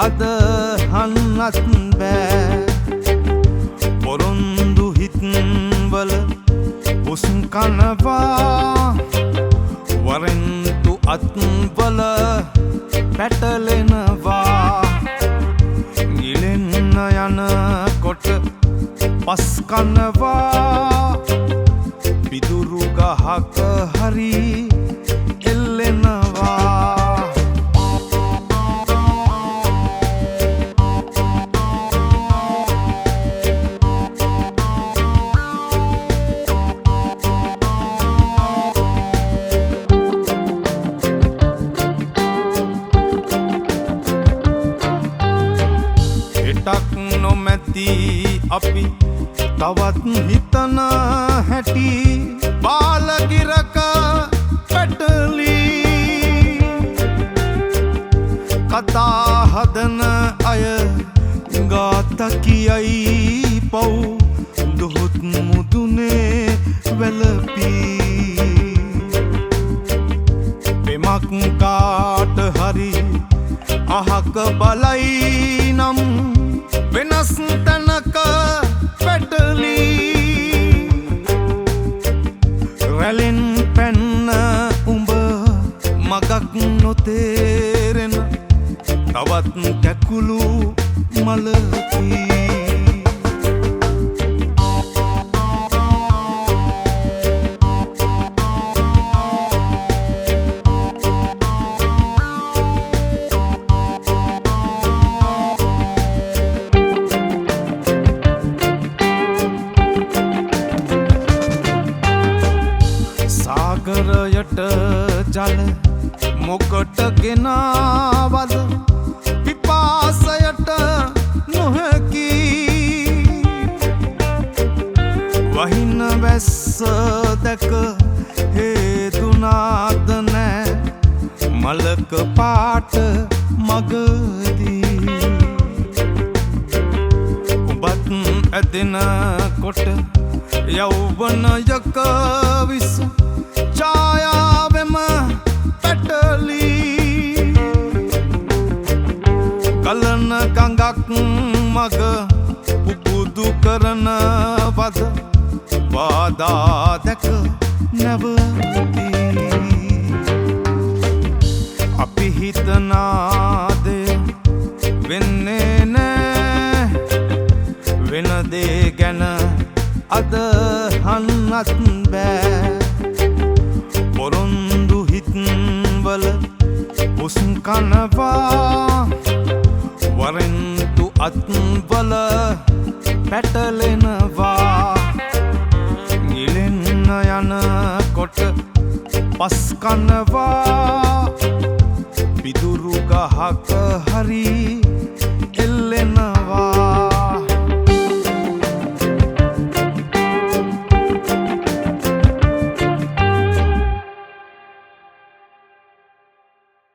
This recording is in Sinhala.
අද හන්නත් බෑ පොරොන්දු හිත්වල උස් කනවා වරෙන්තු අත්වල පැටලෙනවා ගිලෙන්න යන කොට පස් කනවා පිදුරු ගහක හරි එල්ලෙනවා නොමැති අපි තවත් හිතන හැටි බාලගිරක පැටලි කතා හදන අය ගාත කියයි පව් දොහොත් මුදුනේ වැළපී පෙමක් කාට හරි අහක බලයි නම් වෙනස් තැනක පැටලි රැලෙන් පැන්න උඹ මගක් නොතේරෙන තවත් කැකුළු මලකි සාගරයට ජල මොකට ගෙනාවද පිපාසයට නොහැකි වහින වැස්ස දැක හේතුනාද නෑ මලක පාට මගදී ඔබත් ඇදෙන කොට යෞවනයක විස ඡායාවෙම පැටලි කලන ගඟක් මග පුබුදු කරන වද බාධා දැක නැවතී අපි හිතනාදේ වෙන්නේ නෑ වෙන දේ ගැන අද හන්නත් බෑ පොරොන්දු හිත්වල උස් කනවා වරෙන්තු අත්වල පැටලෙනවා ගිලෙන්න යන කොට පස් කනවා පිදුරු ගහක හරි එල්ලෙනවා